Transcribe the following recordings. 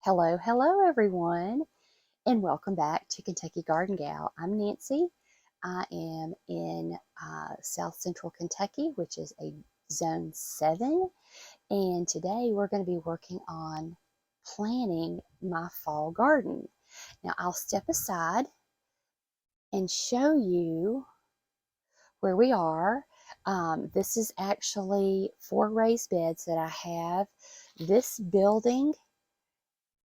Hello, hello everyone, and welcome back to Kentucky Garden Gal. I'm Nancy. I am in South Central Kentucky, which is a Zone 7, and today we're going to be working on planting my fall garden. Now, I'll step aside and show you where we are. This is actually 4 raised beds that I have. This building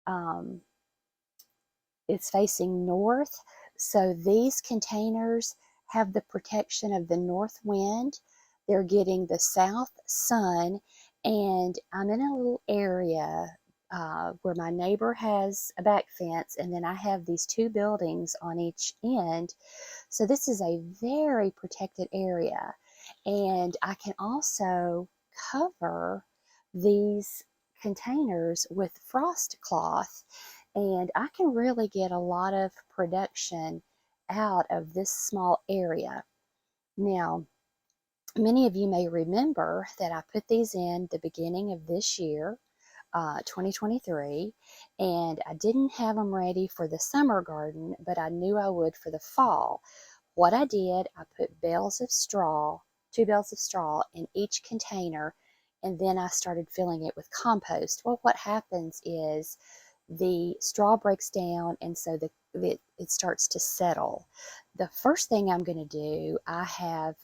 um, it's facing north, so these containers have the protection of the north wind. They're getting the south sun, and I'm in a little area where my neighbor has a back fence, and then I have these 2 buildings on each end. So this is a very protected area, and I can also cover these containers with frost cloth, and I can really get a lot of production out of this small area. Now, many of you may remember that I put these in the beginning of this year, 2023, and I didn't have them ready for the summer garden, but I knew I would for the fall. What I did, I put bales of straw, 2 bales of straw in each container, and then I started filling it with compost. Well, what happens is the straw breaks down, and so it starts to settle. The first thing I'm going to do, I have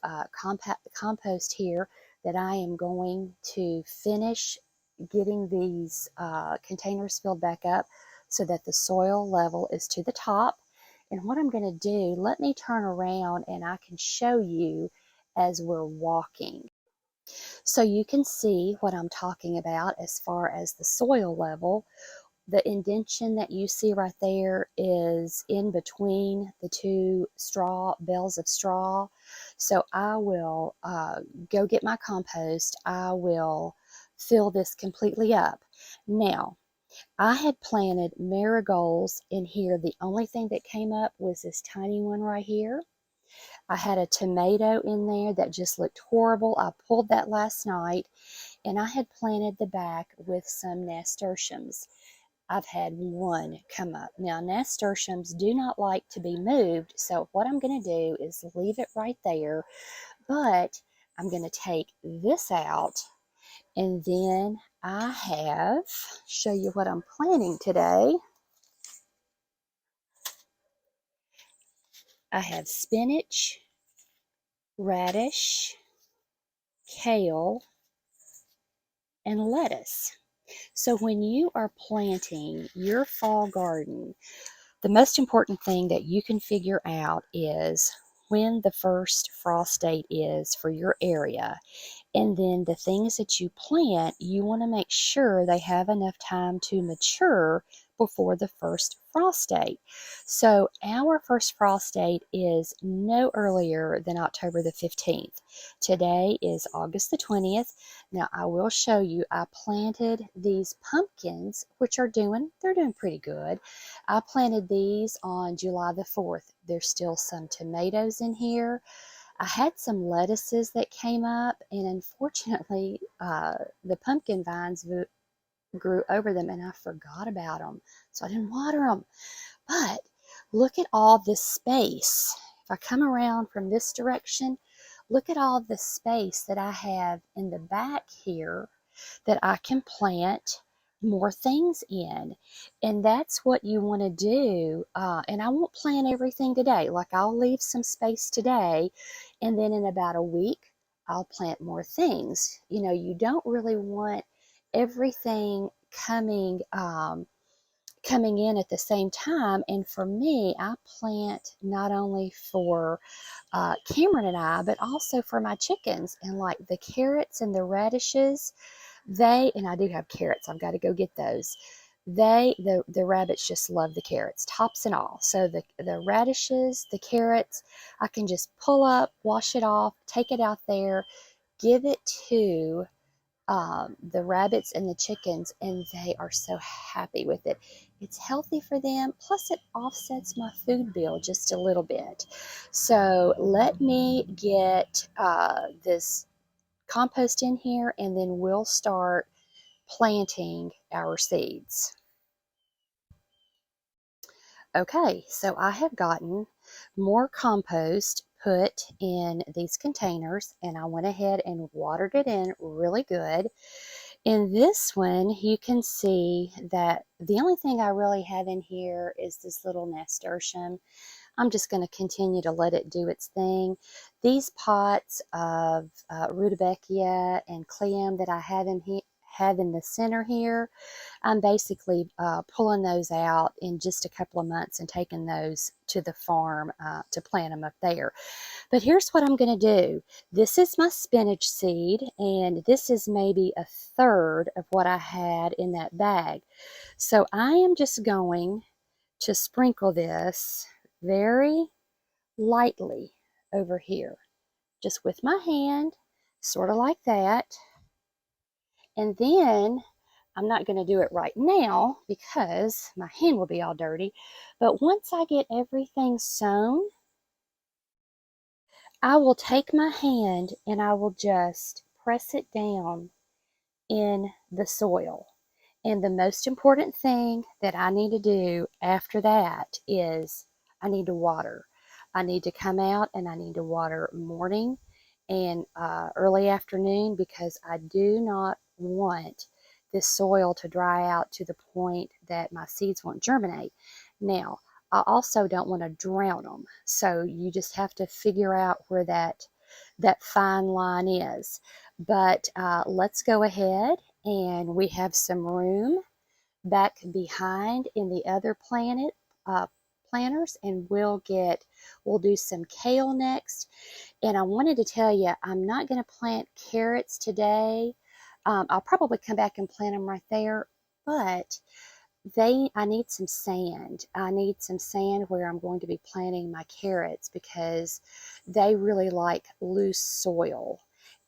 compost here that I am going to finish getting these containers filled back up so that the soil level is to the top. And what I'm going to do, let me turn around and I can show you as we're walking. So you can see what I'm talking about as far as the soil level. The indentation that you see right there is in between the 2 bales of straw. So I will go get my compost. I will fill this completely up. Now, I had planted marigolds in here. The only thing that came up was this tiny one right here. I had a tomato in there that just looked horrible. I pulled that last night, and I had planted the back with some nasturtiums. I've had 1 come up. Now, nasturtiums do not like to be moved, so what I'm going to do is leave it right there, but I'm going to take this out, and then show you what I'm planting today. I have spinach, radish, kale, and lettuce. So when you are planting your fall garden, the most important thing that you can figure out is when the first frost date is for your area. And then the things that you plant, you want to make sure they have enough time to mature before the first frost date. So our first frost date is no earlier than October the 15th. Today is August the 20th. Now I will show you, I planted these pumpkins, which they're doing pretty good. I planted these on July the 4th. There's still some tomatoes in here. I had some lettuces that came up, and unfortunately, the pumpkin vines grew over them, and I forgot about them, so I didn't water them. But look at all this space. If I come around from this direction, look at all the space that I have in the back here that I can plant more things in. And that's what you want to do. And I won't plant everything today. Like, I'll leave some space today, and then in about a week, I'll plant more things. You don't really want everything coming in at the same time. And for me, I plant not only for Cameron and I, but also for my chickens. And like the carrots and the radishes, and I do have carrots, I've got to go get those. The rabbits just love the carrots, tops and all. So the radishes, the carrots, I can just pull up, wash it off, take it out there, give it to the rabbits and the chickens, and they are so happy with it. It's healthy for them, plus it offsets my food bill just a little bit. So let me get this compost in here, and then we'll start planting our seeds. Okay, so I have gotten more compost put in these containers, and I went ahead and watered it in really good. In this one, you can see that the only thing I really have in here is this little nasturtium. I'm just going to continue to let it do its thing. These pots of rudbeckia and cleum that I have in the center here, I'm basically pulling those out in just a couple of months and taking those to the farm to plant them up there. But here's what I'm going to do. This is my spinach seed, and this is maybe a third of what I had in that bag. So I am just going to sprinkle this very lightly over here, just with my hand, sort of like that. And then I'm not going to do it right now because my hand will be all dirty. But once I get everything sown, I will take my hand and I will just press it down in the soil. And the most important thing that I need to do after that is I need to water. I need to come out and I need to water morning and early afternoon, because I do not want this soil to dry out to the point that my seeds won't germinate. Now, I also don't want to drown them. So you just have to figure out where that fine line is. But let's go ahead, and we have some room back behind in the other planters, and we'll do some kale next. And I wanted to tell you, I'm not going to plant carrots today. I'll probably come back and plant them right there, but I need some sand. I need some sand where I'm going to be planting my carrots, because they really like loose soil,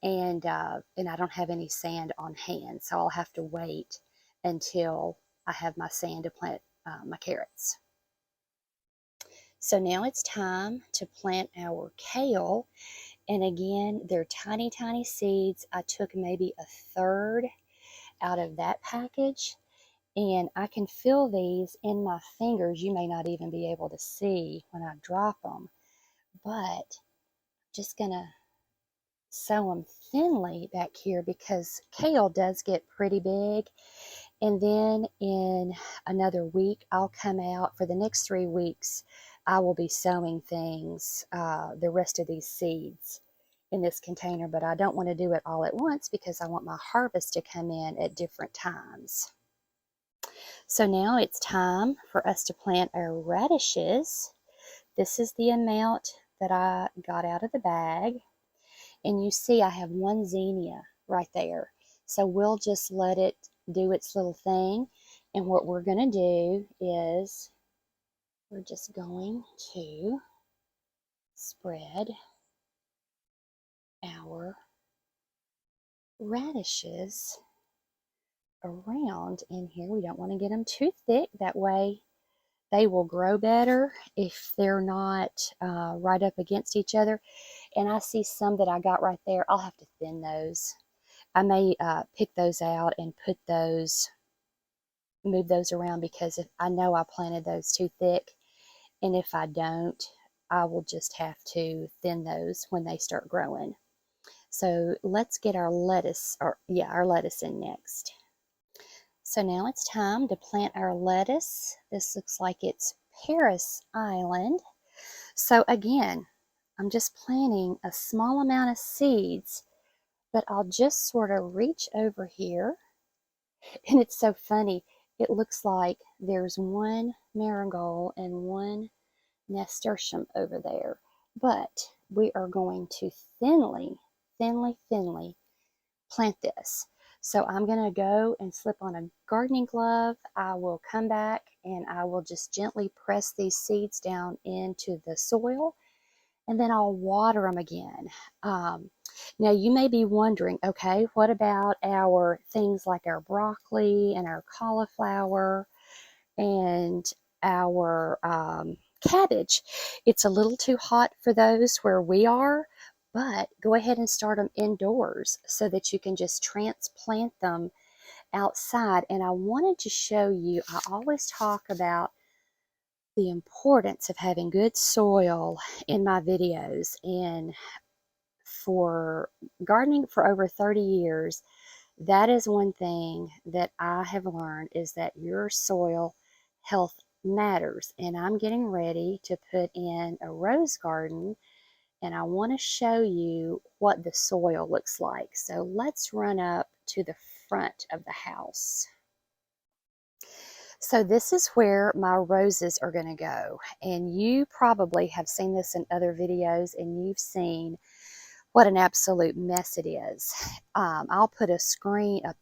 and I don't have any sand on hand, so I'll have to wait until I have my sand to plant my carrots. So now it's time to plant our kale, and again, they're tiny, tiny seeds. I took maybe a third out of that package. And I can feel these in my fingers. You may not even be able to see when I drop them, but I'm just going to sow them thinly back here, because kale does get pretty big. And then in another week, I'll come out. For the next 3 weeks, I will be sowing things, the rest of these seeds in this container, but I don't want to do it all at once because I want my harvest to come in at different times. So now it's time for us to plant our radishes. This is the amount that I got out of the bag. And you see I have one zinnia right there. So we'll just let it do its little thing. And what we're going to do is we're just going to spread our radishes around in here. We don't want to get them too thick. That way they will grow better if they're not right up against each other. And I see some that I got right there. I'll have to thin those. I may pick those out and move those around, because if I know I planted those too thick, and if I don't, I will just have to thin those when they start growing. So let's get our lettuce in next. So now it's time to plant our lettuce. This looks like it's Paris Island. So again, I'm just planting a small amount of seeds, but I'll just sort of reach over here. And it's so funny. It looks like there's one marigold and one nasturtium over there. But we are going to thinly, thinly, thinly plant this. So I'm going to go and slip on a gardening glove. I will come back and I will just gently press these seeds down into the soil, and then I'll water them again. Now you may be wondering, okay, what about our things like our broccoli and our cauliflower and our cabbage? It's a little too hot for those where we are, but go ahead and start them indoors so that you can just transplant them outside. And I wanted to show you, I always talk about the importance of having good soil in my videos. And for gardening for over 30 years, that is one thing that I have learned, is that your soil health matters. And I'm getting ready to put in a rose garden, and I want to show you what the soil looks like. So let's run up to the front of the house. So this is where my roses are going to go. And you probably have seen this in other videos, and you've seen what an absolute mess it is. I'll put a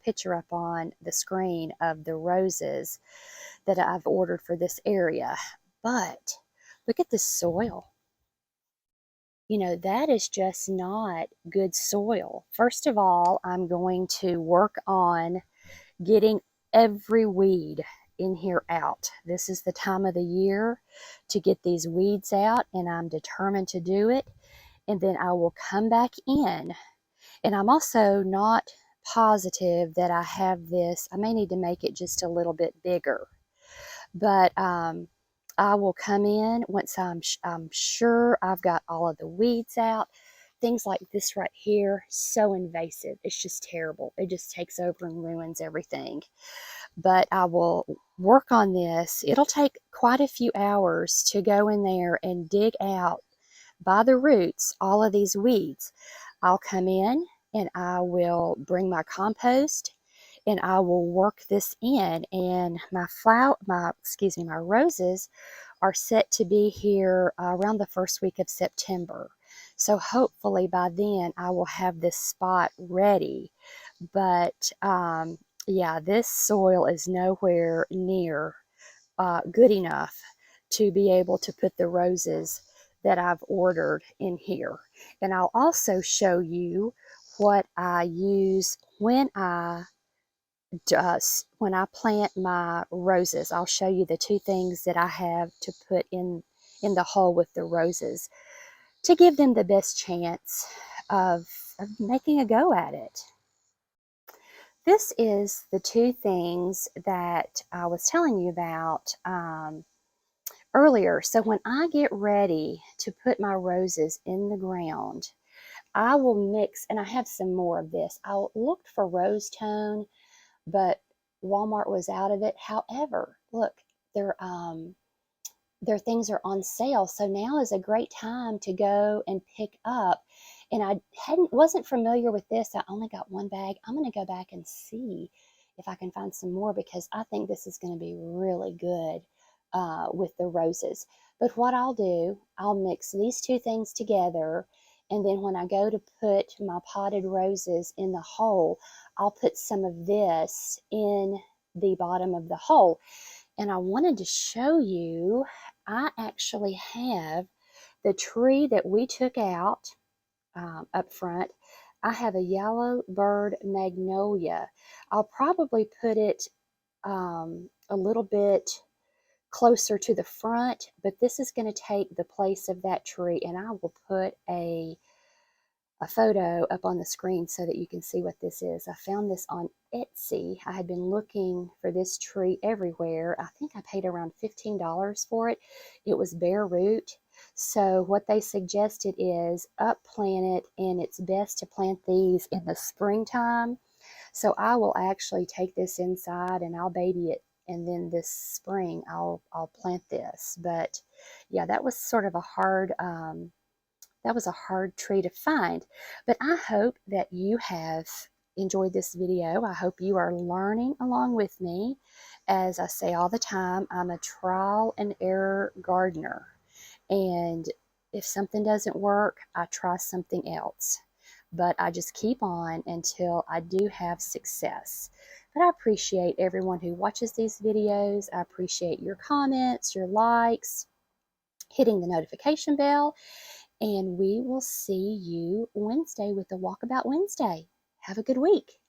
picture up on the screen of the roses that I've ordered for this area. But look at the soil. You know, that is just not good soil. First of all, I'm going to work on getting every weed in here out. This is the time of the year to get these weeds out, and I'm determined to do it. And then I will come back in. And I'm also not positive that I have this. I may need to make it just a little bit bigger. But I will come in once I'm sure I've got all of the weeds out. Things like this right here, so invasive. It's just terrible. It just takes over and ruins everything. But I will work on this. It'll take quite a few hours to go in there and dig out by the roots all of these weeds. I'll come in and I will bring my compost, and I will work this in. And my roses are set to be here around the first week of September. So hopefully by then I will have this spot ready. But yeah, this soil is nowhere near good enough to be able to put the roses that I've ordered in here. And I'll also show you what I use when I plant my roses. I'll show you the two things that I have to put in the hole with the roses to give them the best chance of making a go at it. This is the two things that I was telling you about earlier. So when I get ready to put my roses in the ground, I will mix, and I have some more of this. I looked for rose tone, but Walmart was out of it. However, look, their things are on sale. So now is a great time to go and pick up. And I wasn't familiar with this. I only got one bag. I'm going to go back and see if I can find some more, because I think this is going to be really good with the roses. But what I'll do, I'll mix these two things together. And then when I go to put my potted roses in the hole, I'll put some of this in the bottom of the hole. And I wanted to show you, I actually have the tree that we took out up front. I have a yellow bird magnolia. I'll probably put it a little bit closer to the front, but this is going to take the place of that tree, and I will put a photo up on the screen so that you can see what this is. I found this on Etsy. I had been looking for this tree everywhere. I think I paid around $15 for it. It was bare root. So what they suggested is upplant it, and it's best to plant these in the springtime. So I will actually take this inside and I'll baby it, and then this spring I'll plant this. But yeah, that was sort of a hard tree to find. But I hope that you have enjoyed this video. I hope you are learning along with me. As I say all the time, I'm a trial and error gardener. And if something doesn't work, I try something else. But I just keep on until I do have success. But I appreciate everyone who watches these videos. I appreciate your comments, your likes, hitting the notification bell. And we will see you Wednesday with the Walkabout Wednesday. Have a good week.